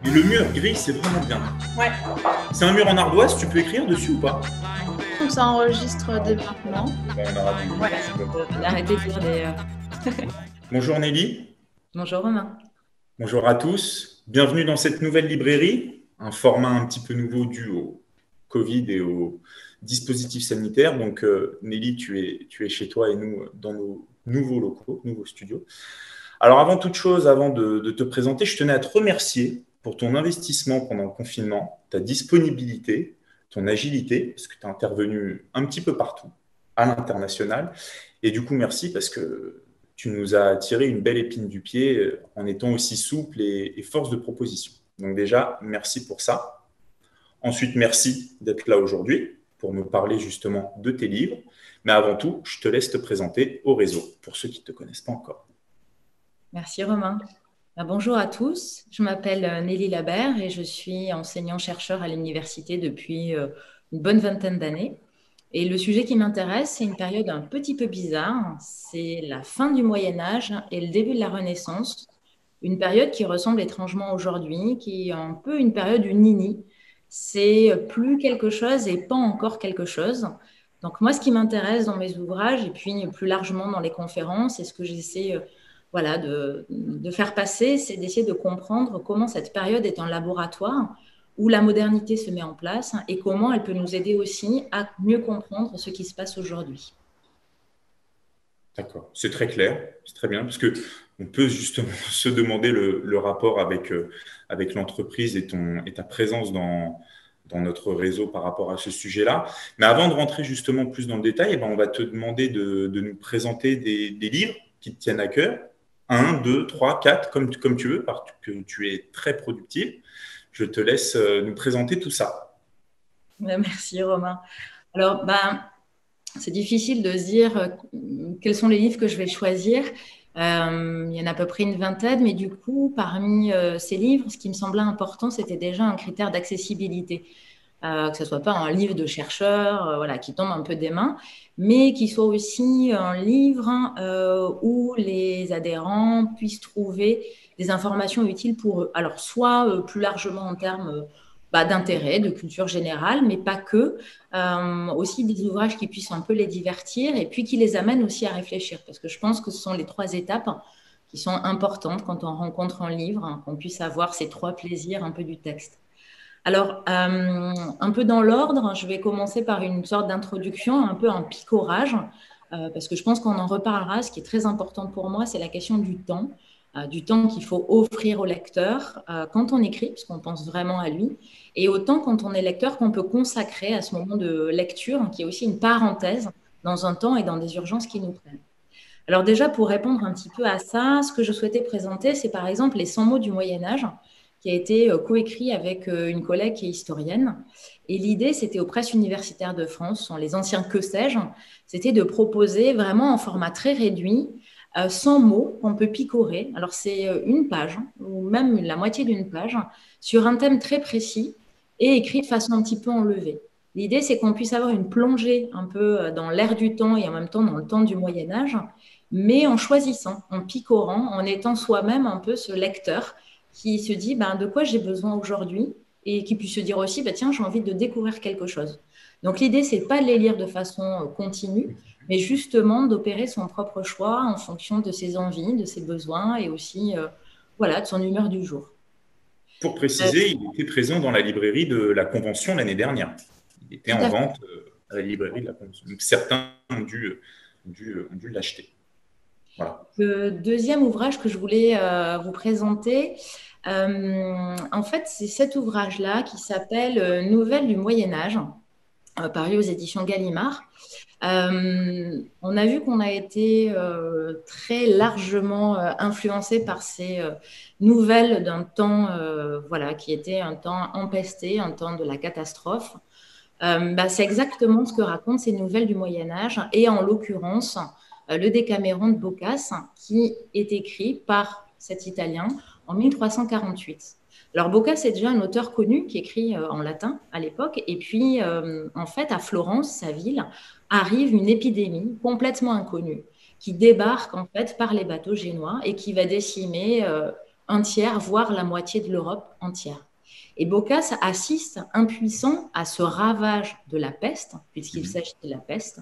Et le mur gris, c'est vraiment bien. Ouais. C'est un mur en ardoise, tu peux écrire dessus ou pas? Donc ça enregistre dès maintenant. Bon, on aura du... Ouais. D'arrêter de lire d'ailleurs. Bonjour Nelly, Bonjour Romain. bonjour à tous. Bienvenue dans cette nouvelle librairie, un format un petit peu nouveau dû au Covid et aux dispositifs sanitaires. Donc Nelly, tu es chez toi et nous dans nos nouveaux locaux, nouveaux studios. Alors avant toute chose, avant de te présenter, je tenais à te remercier pour ton investissement pendant le confinement, ta disponibilité, ton agilité, parce que tu es intervenu un petit peu partout, à l'international. Et du coup, merci parce que tu nous as tiré une belle épine du pied en étant aussi souple et force de proposition. Donc déjà, merci pour ça. Ensuite, merci d'être là aujourd'hui pour me parler justement de tes livres. Mais avant tout, je te laisse te présenter au réseau pour ceux qui ne te connaissent pas encore. Merci Romain. Bonjour à tous, je m'appelle Nelly Labert et je suis enseignant-chercheur à l'université depuis une bonne vingtaine d'années. Et le sujet qui m'intéresse, c'est une période un petit peu bizarre, c'est la fin du Moyen Âge et le début de la Renaissance, une période qui ressemble étrangement aujourd'hui, qui est un peu une période du nini. C'est plus quelque chose et pas encore quelque chose. Donc moi, ce qui m'intéresse dans mes ouvrages et puis plus largement dans les conférences, et ce que j'essaie voilà, de faire passer, c'est d'essayer de comprendre comment cette période est un laboratoire où la modernité se met en place et comment elle peut nous aider aussi à mieux comprendre ce qui se passe aujourd'hui. D'accord, c'est très clair, c'est très bien, parce que on peut justement se demander le rapport avec l'entreprise et ta présence dans notre réseau par rapport à ce sujet-là. Mais avant de rentrer justement plus dans le détail, eh ben, on va te demander de nous présenter des livres qui te tiennent à cœur. Un, deux, trois, quatre, comme tu veux, parce que tu es très productive. Je te laisse nous présenter tout ça. Merci Romain. Alors, c'est difficile de se dire quels sont les livres que je vais choisir. Il y en a à peu près une vingtaine, mais du coup, parmi ces livres, ce qui me semblait important, c'était déjà un critère d'accessibilité. Que ce ne soit pas un livre de chercheur voilà, qui tombe un peu des mains, mais qui soit aussi un livre où les adhérents puissent trouver des informations utiles pour eux. Alors, soit plus largement en termes d'intérêt, de culture générale, mais pas que. Aussi des ouvrages qui puissent un peu les divertir et puis qui les amènent aussi à réfléchir. Parce que je pense que ce sont les trois étapes qui sont importantes quand on rencontre un livre, hein, qu'on puisse avoir ces trois plaisirs un peu du texte. Alors, un peu dans l'ordre, je vais commencer par une sorte d'introduction, un peu un picorage, parce que je pense qu'on en reparlera. Ce qui est très important pour moi, c'est la question du temps qu'il faut offrir au lecteur quand on écrit, parce qu'on pense vraiment à lui, et autant quand on est lecteur qu'on peut consacrer à ce moment de lecture, qui est aussi une parenthèse dans un temps et dans des urgences qui nous prennent. Alors déjà, pour répondre un petit peu à ça, ce que je souhaitais présenter, c'est par exemple les 100 mots du Moyen Âge, qui a été coécrit avec une collègue qui est historienne. Et l'idée, c'était aux presses universitaires de France, sont les anciens que sais-je, c'était de proposer vraiment en format très réduit 100 mots qu'on peut picorer. Alors c'est une page, ou même la moitié d'une page, sur un thème très précis et écrit de façon un petit peu enlevée. L'idée, c'est qu'on puisse avoir une plongée un peu dans l'air du temps et en même temps dans le temps du Moyen Âge, mais en choisissant, en picorant, en étant soi-même un peu ce lecteur qui se dit de quoi j'ai besoin aujourd'hui et qui puisse se dire aussi tiens, j'ai envie de découvrir quelque chose. Donc l'idée, c'est pas de les lire de façon continue, mais justement d'opérer son propre choix en fonction de ses envies, de ses besoins et aussi voilà, de son humeur du jour. Pour préciser, il était présent dans la librairie de la Convention l'année dernière. Il était en vente à la librairie de la Convention. Donc certains ont dû l'acheter. Voilà. Le deuxième ouvrage que je voulais vous présenter, en fait, c'est cet ouvrage-là qui s'appelle Nouvelles du Moyen Âge, paru aux éditions Gallimard. On a vu qu'on a été très largement influencé par ces nouvelles d'un temps voilà, qui était un temps empesté, un temps de la catastrophe. C'est exactement ce que racontent ces nouvelles du Moyen Âge et en l'occurrence le Décaméron de Boccace qui est écrit par cet Italien en 1348. Alors Boccace est déjà un auteur connu qui écrit en latin à l'époque et puis en fait à Florence, sa ville, arrive une épidémie complètement inconnue qui débarque en fait par les bateaux génois et qui va décimer un tiers, voire la moitié de l'Europe entière. Et Boccace assiste impuissant à ce ravage de la peste, puisqu'il s'agit de la peste,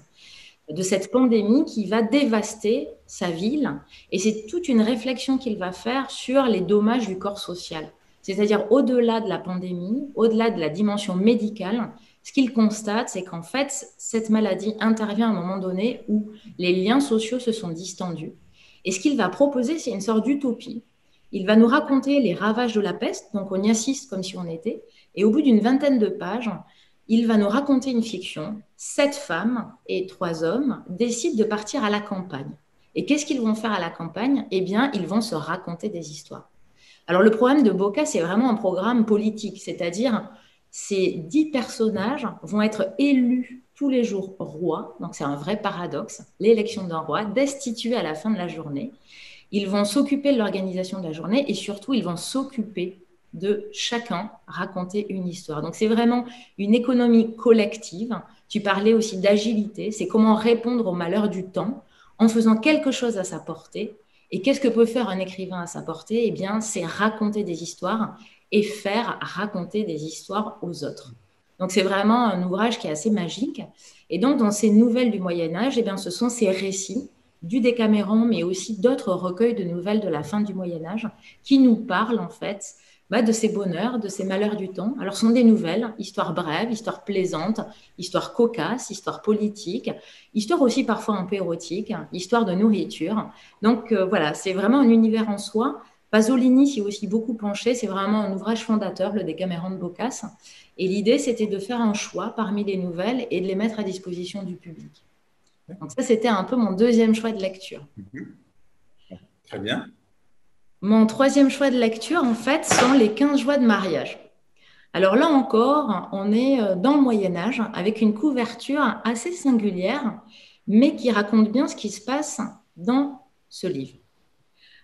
de cette pandémie qui va dévaster sa ville. Et c'est toute une réflexion qu'il va faire sur les dommages du corps social. C'est-à-dire au-delà de la pandémie, au-delà de la dimension médicale, ce qu'il constate, c'est qu'en fait, cette maladie intervient à un moment donné où les liens sociaux se sont distendus. Et ce qu'il va proposer, c'est une sorte d'utopie. Il va nous raconter les ravages de la peste, donc on y assiste comme si on était, et au bout d'une vingtaine de pages, il va nous raconter une fiction. 7 femmes et 3 hommes décident de partir à la campagne. Et qu'est-ce qu'ils vont faire à la campagne? Eh bien, ils vont se raconter des histoires. Alors, le programme de Boccace, c'est vraiment un programme politique, c'est-à-dire ces 10 personnages vont être élus tous les jours rois, donc c'est un vrai paradoxe, l'élection d'un roi, destitués à la fin de la journée. Ils vont s'occuper de l'organisation de la journée et surtout, ils vont s'occuper de chacun raconter une histoire. Donc, c'est vraiment une économie collective. Tu parlais aussi d'agilité, c'est comment répondre aux malheurs du temps en faisant quelque chose à sa portée. Et qu'est-ce que peut faire un écrivain à sa portée? Eh bien, c'est raconter des histoires et faire raconter des histoires aux autres. Donc, c'est vraiment un ouvrage qui est assez magique. Et donc, dans ces nouvelles du Moyen-Âge, eh bien, ce sont ces récits du Décaméron, mais aussi d'autres recueils de nouvelles de la fin du Moyen-Âge qui nous parlent, en fait, de ces bonheurs, de ces malheurs du temps. Alors, ce sont des nouvelles, histoires brèves, histoires plaisantes, histoires cocasses, histoires politiques, histoires aussi parfois un peu érotiques, histoires de nourriture. Donc, voilà, c'est vraiment un univers en soi. Pasolini s'y est aussi beaucoup penché. C'est vraiment un ouvrage fondateur, le Décaméron de Boccace. Et l'idée, c'était de faire un choix parmi les nouvelles et de les mettre à disposition du public. Donc ça, c'était un peu mon deuxième choix de lecture. Très bien. Mon troisième choix de lecture, en fait, sont les 15 joies de mariage. Alors là encore, on est dans le Moyen-Âge avec une couverture assez singulière, mais qui raconte bien ce qui se passe dans ce livre.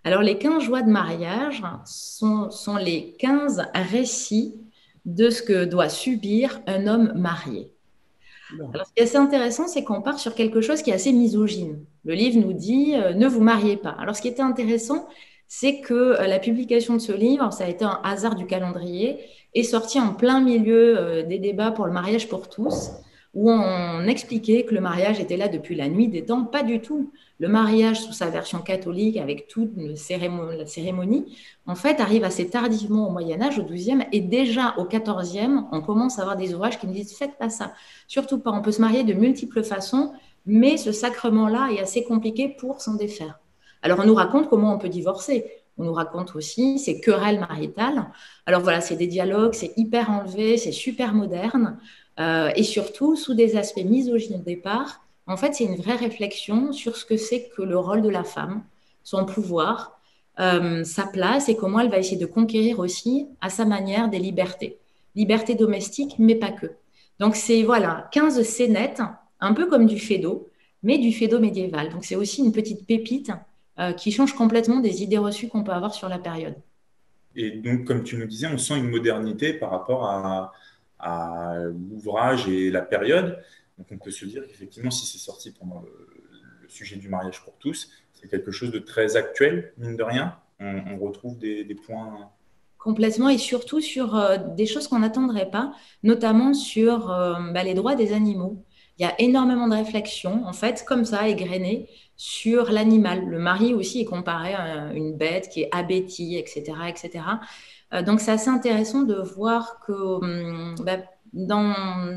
Alors les 15 joies de mariage sont les 15 récits de ce que doit subir un homme marié. Alors, ce qui est assez intéressant, c'est qu'on part sur quelque chose qui est assez misogyne. Le livre nous dit ne vous mariez pas. Alors, ce qui était intéressant, c'est que la publication de ce livre, ça a été un hasard du calendrier, est sorti en plein milieu des débats pour le mariage pour tous, où on expliquait que le mariage était là depuis la nuit des temps. Pas du tout. Le mariage, sous sa version catholique, avec toute la cérémonie, en fait, arrive assez tardivement au Moyen-Âge, au XIIe, et déjà au XIVe, on commence à avoir des ouvrages qui nous disent « faites pas ça ». Surtout pas, on peut se marier de multiples façons, mais ce sacrement-là est assez compliqué pour s'en défaire. Alors, on nous raconte comment on peut divorcer. On nous raconte aussi ces querelles maritales. Alors voilà, c'est des dialogues, c'est hyper enlevé, c'est super moderne. Et surtout, sous des aspects misogynes au départ, en fait, c'est une vraie réflexion sur ce que c'est que le rôle de la femme, son pouvoir, sa place et comment elle va essayer de conquérir aussi, à sa manière, des libertés. Libertés domestiques, mais pas que. Donc, c'est voilà, 15 scénettes, un peu comme du Feydeau, mais du Feydeau médiéval. Donc, c'est aussi une petite pépite qui change complètement des idées reçues qu'on peut avoir sur la période. Et donc, comme tu nous disais, on sent une modernité par rapport à l'ouvrage et la période. Donc, on peut se dire qu'effectivement, si c'est sorti pendant le sujet du mariage pour tous, c'est quelque chose de très actuel, mine de rien. On retrouve des points... Complètement, et surtout sur des choses qu'on n'attendrait pas, notamment sur les droits des animaux. Il y a énormément de réflexions, en fait, comme ça, égrenées, sur l'animal. Le mari aussi est comparé à une bête qui est abêtie, etc., etc. Donc, c'est assez intéressant de voir que dans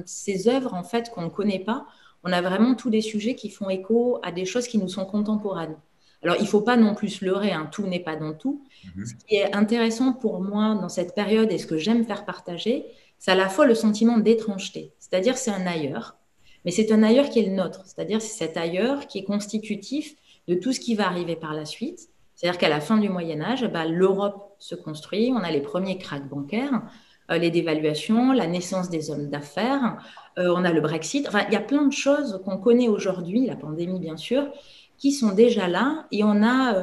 ces œuvres, en fait, qu'on ne connaît pas, on a vraiment tous des sujets qui font écho à des choses qui nous sont contemporaines. Alors, il ne faut pas non plus se leurrer, hein, tout n'est pas dans tout. Ce qui est intéressant pour moi dans cette période et ce que j'aime faire partager, c'est à la fois le sentiment d'étrangeté. C'est-à-dire c'est un ailleurs, mais c'est un ailleurs qui est le nôtre. C'est-à-dire c'est cet ailleurs qui est constitutif de tout ce qui va arriver par la suite. C'est-à-dire qu'à la fin du Moyen-Âge, l'Europe se construit, on a les premiers krachs bancaires, les dévaluations, la naissance des hommes d'affaires, on a le Brexit. Enfin, il y a plein de choses qu'on connaît aujourd'hui, la pandémie bien sûr, qui sont déjà là, et on a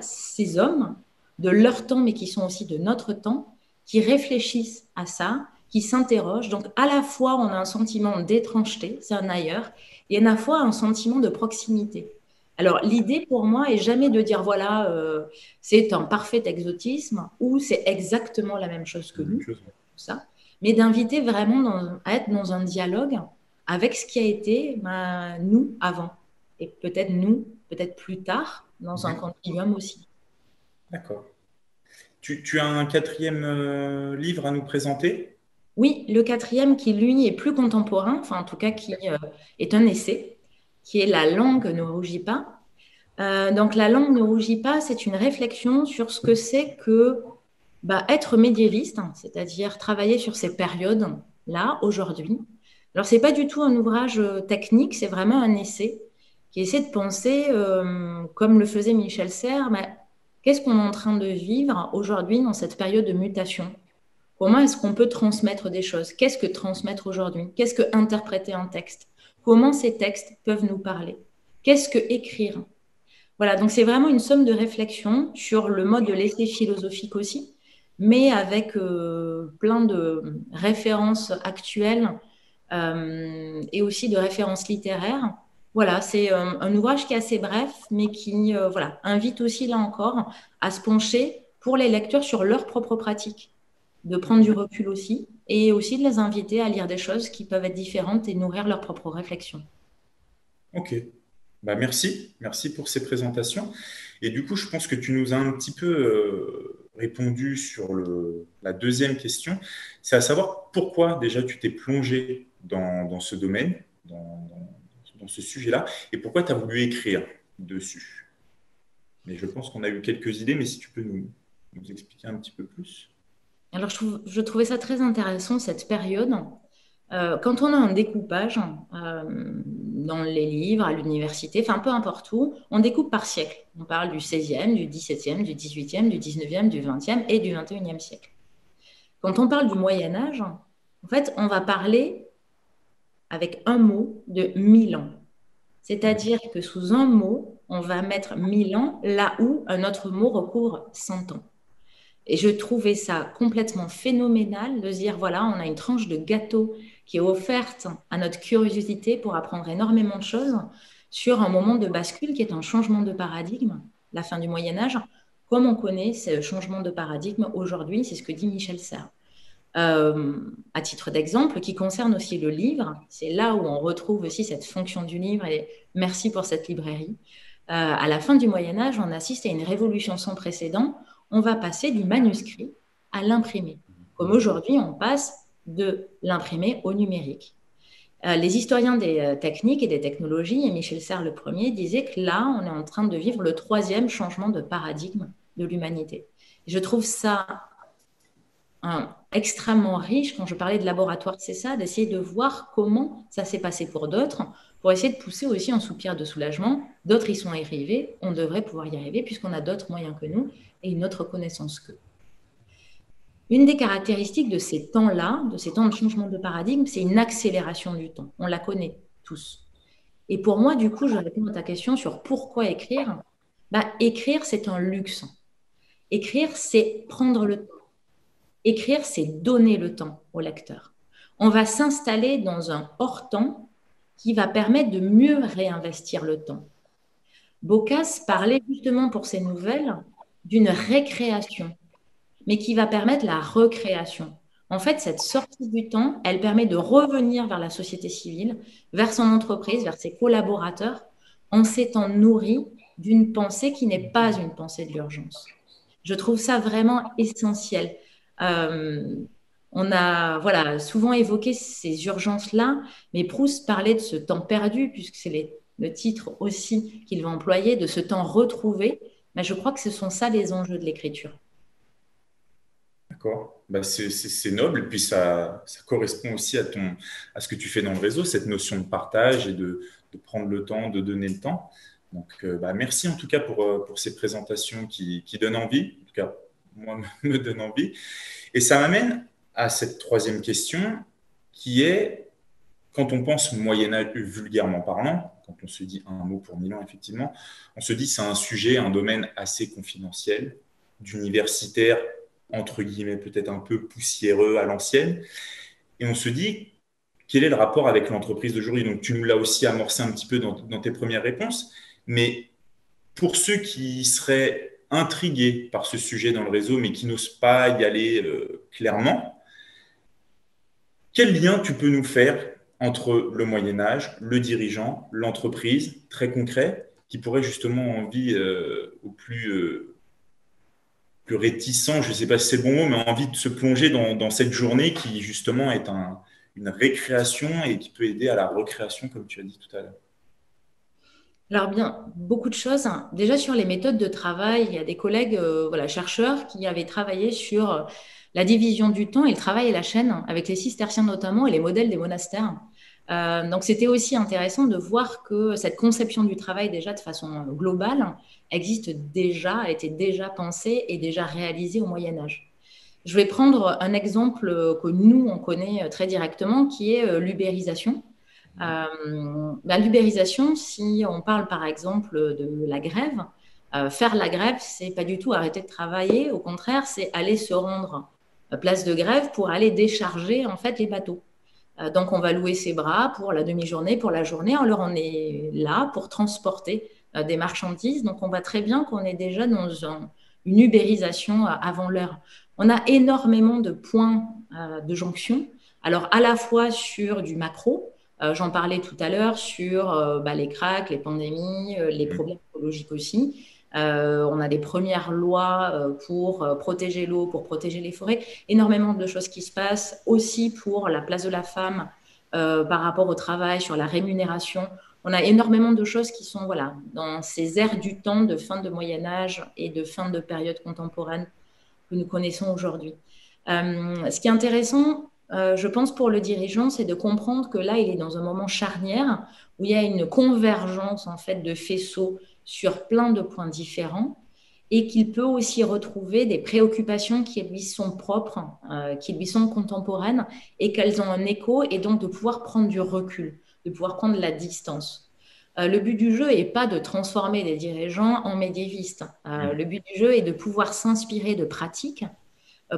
ces hommes de leur temps, mais qui sont aussi de notre temps, qui réfléchissent à ça, qui s'interrogent. Donc, à la fois, on a un sentiment d'étrangeté, c'est un ailleurs, et à la fois un sentiment de proximité. Alors, l'idée pour moi est jamais de dire, voilà, c'est un parfait exotisme ou c'est exactement la même chose que Même nous, chose. tout ça, mais d'inviter vraiment à être dans un dialogue avec ce qui a été nous avant et peut-être nous, peut-être plus tard, dans un Ouais, continuum aussi. d'accord. Tu as un quatrième livre à nous présenter? Oui, le quatrième qui, lui, est plus contemporain, enfin en tout cas qui est un essai, qui est La langue ne rougit pas. Donc la langue ne rougit pas, c'est une réflexion sur ce que c'est que être médiéviste, hein, c'est-à-dire travailler sur ces périodes-là, aujourd'hui. Alors c'est pas du tout un ouvrage technique, c'est vraiment un essai qui essaie de penser, comme le faisait Michel Serres, mais qu'est-ce qu'on est en train de vivre aujourd'hui dans cette période de mutation? Comment est-ce qu'on peut transmettre des choses? Qu'est-ce que transmettre aujourd'hui? Qu'est-ce que interpréter un texte? Comment ces textes peuvent nous parler? Qu'est-ce que écrire? Voilà, donc c'est vraiment une somme de réflexion sur le mode de l'essai philosophique aussi, mais avec plein de références actuelles et aussi de références littéraires. Voilà, c'est un ouvrage qui est assez bref, mais qui voilà, invite aussi, là encore, à se pencher pour les lecteurs sur leur propre pratique, de prendre du recul aussi, et aussi de les inviter à lire des choses qui peuvent être différentes et nourrir leur propre réflexion. Ok. Bah, merci pour ces présentations. Et du coup, je pense que tu nous as un petit peu répondu sur la deuxième question. C'est à savoir pourquoi déjà tu t'es plongé dans ce domaine, dans ce sujet-là, et pourquoi tu as voulu écrire dessus. Mais je pense qu'on a eu quelques idées, mais si tu peux nous expliquer un petit peu plus. Alors, je trouvais ça très intéressant, cette période. Quand on a un découpage dans les livres, à l'université, enfin peu importe où, on découpe par siècle. On parle du 16e, du 17e, du 18e, du 19e, du 20e et du 21e siècle. Quand on parle du Moyen Âge, en fait, on va parler avec un mot de 1000 ans. C'est-à-dire que sous un mot, on va mettre 1000 ans là où un autre mot recouvre 100 ans. Et je trouvais ça complètement phénoménal de se dire, voilà, on a une tranche de gâteau qui est offerte à notre curiosité pour apprendre énormément de choses sur un moment de bascule qui est un changement de paradigme, la fin du Moyen Âge. Comme on connaît ce changement de paradigme aujourd'hui, c'est ce que dit Michel Serres. À titre d'exemple, qui concerne aussi le livre, c'est là où on retrouve aussi cette fonction du livre, et merci pour cette librairie. À la fin du Moyen Âge, on assiste à une révolution sans précédent. On va passer du manuscrit à l'imprimé. Comme aujourd'hui, on passe de l'imprimé au numérique. Les historiens des techniques et des technologies, et Michel Serres le premier, disaient que là, on est en train de vivre le troisième changement de paradigme de l'humanité. Je trouve ça extrêmement riche. Quand je parlais de laboratoire, c'est ça, d'essayer de voir comment ça s'est passé pour d'autres, pour essayer de pousser aussi un soupir de soulagement. D'autres y sont arrivés, on devrait pouvoir y arriver puisqu'on a d'autres moyens que nous et une autre connaissance qu'eux. Une des caractéristiques de ces temps-là, de ces temps de changement de paradigme, c'est une accélération du temps. On la connaît tous. Et pour moi, du coup, je réponds à ta question sur pourquoi écrire. Écrire, c'est un luxe. Écrire, c'est prendre le temps. Écrire, c'est donner le temps au lecteur. On va s'installer dans un hors-temps qui va permettre de mieux réinvestir le temps. Boccace parlait justement pour ses nouvelles d'une récréation, mais qui va permettre la recréation. En fait, cette sortie du temps, elle permet de revenir vers la société civile, vers son entreprise, vers ses collaborateurs, en s'étant nourri d'une pensée qui n'est pas une pensée de l'urgence. Je trouve ça vraiment essentiel. Euh, on a voilà, souvent évoqué ces urgences-là, mais Proust parlait de ce temps perdu, puisque c'est le titre aussi qu'il va employer, de ce temps retrouvé. Mais je crois que ce sont ça les enjeux de l'écriture. D'accord. Bah, c'est noble, et puis ça correspond aussi à ce que tu fais dans le réseau, cette notion de partage et de prendre le temps, de donner le temps. Donc, bah, merci en tout cas pour ces présentations qui donnent envie. En tout cas, moi, me donnent envie. Et ça m'amène à cette troisième question qui est, quand on pense Moyen-Âge vulgairement parlant, quand on se dit un mot pour Milan, effectivement, on se dit c'est un sujet, un domaine assez confidentiel, d'universitaire, entre guillemets, peut-être un peu poussiéreux à l'ancienne. Et on se dit, quel est le rapport avec l'entreprise d'aujourd'hui? Donc, tu nous l'as aussi amorcé un petit peu dans tes premières réponses. Mais pour ceux qui seraient intrigués par ce sujet dans le réseau, mais qui n'osent pas y aller clairement, quel lien tu peux nous faire entre le Moyen-Âge, le dirigeant, l'entreprise, très concret, qui pourrait justement envie au plus réticent, je ne sais pas si c'est le bon mot, mais envie de se plonger dans cette journée qui justement est une récréation et qui peut aider à la recréation, comme tu as dit tout à l'heure. Alors bien, beaucoup de choses. Déjà sur les méthodes de travail, il y a des collègues voilà, chercheurs qui avaient travaillé sur la division du temps et le travail et la chaîne, avec les cisterciens notamment et les modèles des monastères. Donc c'était aussi intéressant de voir que cette conception du travail déjà de façon globale existe déjà, a été déjà pensée et déjà réalisée au Moyen Âge. Je vais prendre un exemple que nous, on connaît très directement, qui est l'ubérisation. L'ubérisation, si on parle par exemple de la grève, faire la grève, c'est pas du tout arrêter de travailler. Au contraire, c'est aller se rendre à place de grève pour aller décharger en fait les bateaux. Donc, on va louer ses bras pour la demi-journée, pour la journée. Alors, on est là pour transporter des marchandises. Donc, on voit très bien qu'on est déjà dans une ubérisation avant l'heure. On a énormément de points de jonction. Alors, à la fois sur du macro, j'en parlais tout à l'heure sur les cracks, les pandémies, les problèmes écologiques aussi. On a des premières lois pour protéger l'eau, pour protéger les forêts. Énormément de choses qui se passent aussi pour la place de la femme par rapport au travail, sur la rémunération. On a énormément de choses qui sont voilà, dans ces ères du temps de fin de Moyen-Âge et de fin de période contemporaine que nous connaissons aujourd'hui. Ce qui est intéressant, je pense, pour le dirigeant, c'est de comprendre que là, il est dans un moment charnière où il y a une convergence en fait de faisceaux sur plein de points différents et qu'il peut aussi retrouver des préoccupations qui lui sont propres, qui lui sont contemporaines et qu'elles ont un écho et donc de pouvoir prendre du recul, de pouvoir prendre la distance. Le but du jeu n'est pas de transformer les dirigeants en médiévistes. Le but du jeu est de pouvoir s'inspirer de pratiques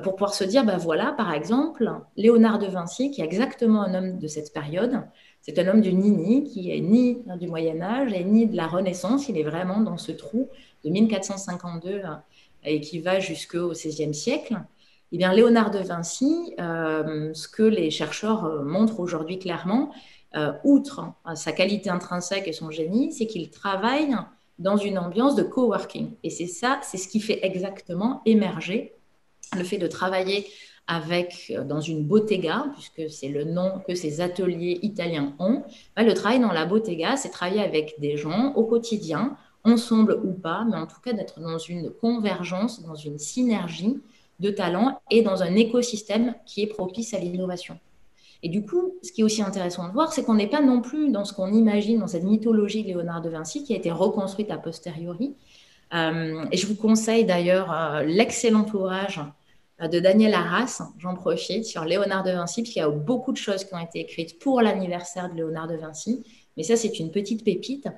pour pouvoir se dire, voilà, par exemple, Léonard de Vinci, qui est exactement un homme de cette période, c'est un homme du Nini, qui est ni du Moyen-Âge et ni de la Renaissance, il est vraiment dans ce trou de 1452 et qui va jusqu'au XVIe siècle. Eh bien, Léonard de Vinci, ce que les chercheurs montrent aujourd'hui clairement, outre sa qualité intrinsèque et son génie, c'est qu'il travaille dans une ambiance de coworking. Et c'est ça, c'est ce qui fait exactement émerger le fait de travailler dans une bottega, puisque c'est le nom que ces ateliers italiens ont. Le travail dans la bottega, c'est travailler avec des gens au quotidien, ensemble ou pas, mais en tout cas d'être dans une convergence, dans une synergie de talents et dans un écosystème qui est propice à l'innovation. Et du coup, ce qui est aussi intéressant de voir, c'est qu'on n'est pas non plus dans ce qu'on imagine, dans cette mythologie de Léonard de Vinci qui a été reconstruite a posteriori. Et je vous conseille d'ailleurs l'excellent ouvrage de Daniel Arras, j'en profite, sur Léonard de Vinci, parce qu'il y a beaucoup de choses qui ont été écrites pour l'anniversaire de Léonard de Vinci, mais ça, c'est une petite pépite.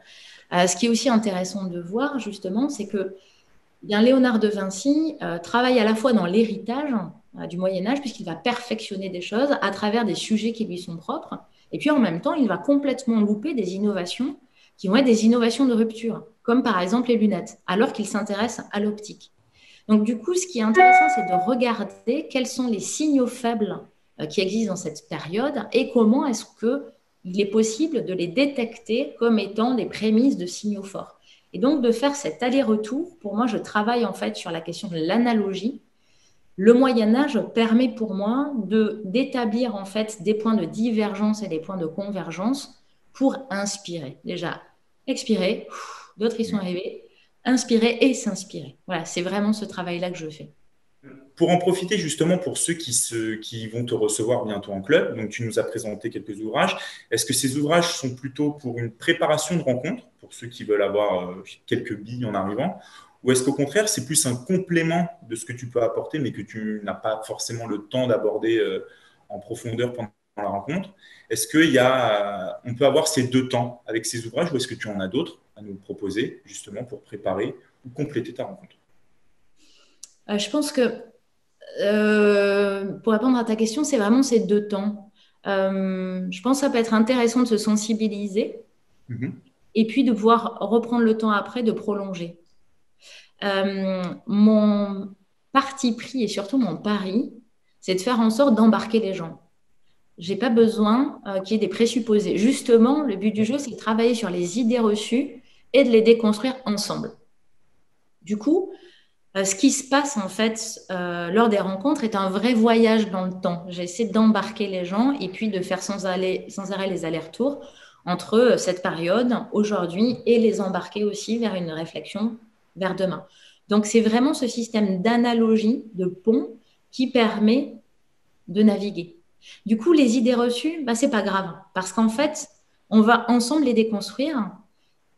Ce qui est aussi intéressant de voir, justement, c'est que Léonard de Vinci travaille à la fois dans l'héritage du Moyen-Âge, puisqu'il va perfectionner des choses à travers des sujets qui lui sont propres, et puis en même temps, il va complètement louper des innovations qui vont être des innovations de rupture, comme par exemple les lunettes, alors qu'il s'intéresse à l'optique. Donc, du coup, ce qui est intéressant, c'est de regarder quels sont les signaux faibles qui existent dans cette période et comment est-ce qu'il est possible de les détecter comme étant des prémices de signaux forts. Et donc, de faire cet aller-retour, pour moi, je travaille en fait sur la question de l'analogie. Le Moyen-Âge permet pour moi d'établir en fait des points de divergence et des points de convergence pour inspirer. Déjà, expirer, d'autres y sont arrivés. Inspirer et s'inspirer. Voilà, c'est vraiment ce travail-là que je fais. Pour en profiter justement pour ceux qui vont te recevoir bientôt en club, donc tu nous as présenté quelques ouvrages. Est-ce que ces ouvrages sont plutôt pour une préparation de rencontre, pour ceux qui veulent avoir quelques billes en arrivant, ou est-ce qu'au contraire, c'est plus un complément de ce que tu peux apporter, mais que tu n'as pas forcément le temps d'aborder en profondeur pendant la rencontre? Est-ce qu'on peut avoir ces deux temps avec ces ouvrages, ou est-ce que tu en as d'autres à nous proposer justement pour préparer ou compléter ta rencontre? Je pense que pour répondre à ta question, c'est vraiment ces deux temps. Je pense que ça peut être intéressant de se sensibiliser et puis de pouvoir reprendre le temps après de prolonger. Mon parti pris et surtout mon pari, c'est de faire en sorte d'embarquer les gens. J'ai pas besoin qu'il y ait des présupposés. Justement, le but du jeu, c'est de travailler sur les idées reçues et de les déconstruire ensemble. Du coup, ce qui se passe en fait lors des rencontres est un vrai voyage dans le temps. J'essaie d'embarquer les gens et puis de faire sans arrêt les allers-retours entre cette période, aujourd'hui, et les embarquer aussi vers une réflexion vers demain. Donc c'est vraiment ce système d'analogie, de pont, qui permet de naviguer. Du coup, les idées reçues, bah, c'est pas grave, parce qu'en fait, on va ensemble les déconstruire,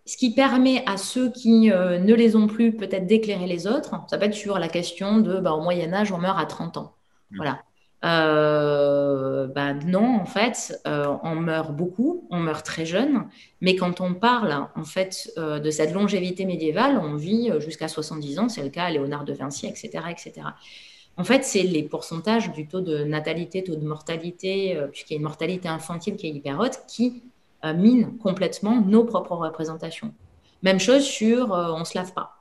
ce qui permet à ceux qui ne les ont plus peut-être d'éclairer les autres. Ça peut être sur la question de, bah, au Moyen-Âge, on meurt à 30 ans. Voilà. Bah, non, en fait, on meurt beaucoup, on meurt très jeune, mais quand on parle en fait de cette longévité médiévale, on vit jusqu'à 70 ans, c'est le cas à Léonard de Vinci, etc., etc. En fait, c'est les pourcentages du taux de natalité, taux de mortalité, puisqu'il y a une mortalité infantile qui est hyper haute, qui mine complètement nos propres représentations. Même chose sur on ne se lave pas.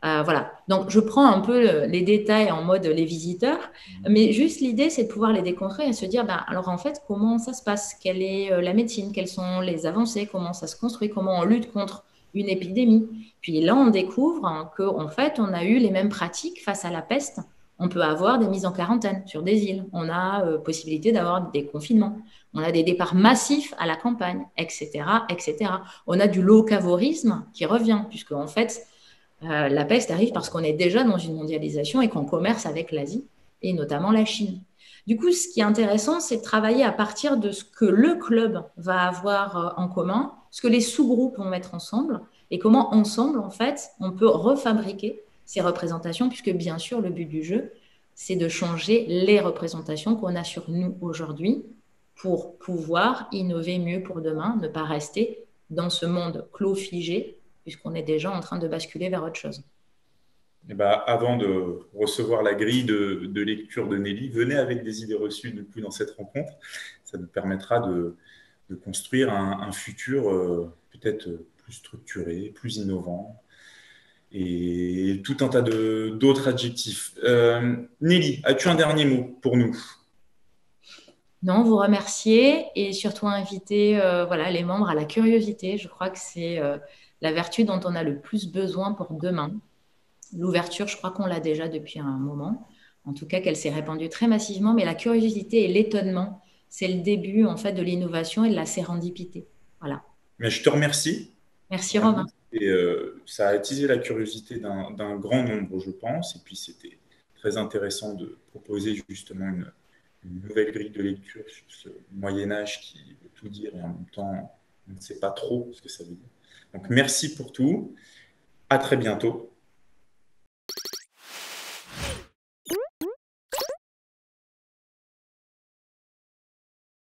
Voilà. Donc, je prends un peu les détails en mode les visiteurs, mais juste l'idée, c'est de pouvoir les déconstruire et se dire, bah, alors en fait, comment ça se passe? Quelle est la médecine? Quelles sont les avancées? Comment ça se construit? Comment on lutte contre une épidémie? Puis là, on découvre qu'en fait, on a eu les mêmes pratiques face à la peste. On peut avoir des mises en quarantaine sur des îles. On a possibilité d'avoir des confinements. On a des départs massifs à la campagne, etc., etc. On a du locavorisme qui revient, puisque en fait, la peste arrive parce qu'on est déjà dans une mondialisation et qu'on commerce avec l'Asie et notamment la Chine. Du coup, ce qui est intéressant, c'est de travailler à partir de ce que le club va avoir en commun, ce que les sous-groupes vont mettre ensemble et comment ensemble, en fait, on peut refabriquer ces représentations, puisque bien sûr, le but du jeu, c'est de changer les représentations qu'on a sur nous aujourd'hui pour pouvoir innover mieux pour demain, ne pas rester dans ce monde clos figé, puisqu'on est déjà en train de basculer vers autre chose. Et bah, avant de recevoir la grille de lecture de Nelly, venez avec des idées reçues du coup, dans cette rencontre. Ça nous permettra de construire un futur peut-être plus structuré, plus innovant et tout un tas d'autres adjectifs. Nelly, as-tu un dernier mot pour nous? Non, vous remercier et surtout inviter voilà, les membres à la curiosité. Je crois que c'est la vertu dont on a le plus besoin pour demain. L'ouverture, je crois qu'on l'a déjà depuis un moment. En tout cas, qu'elle s'est répandue très massivement, mais la curiosité et l'étonnement, c'est le début en fait de l'innovation et de la sérendipité. Voilà. Mais je te remercie. Merci Romain. Et ça a attisé la curiosité d'un grand nombre, je pense. Et puis, c'était très intéressant de proposer justement une nouvelle grille de lecture sur ce Moyen-Âge qui veut tout dire et en même temps, on ne sait pas trop ce que ça veut dire. Donc, merci pour tout. À très bientôt.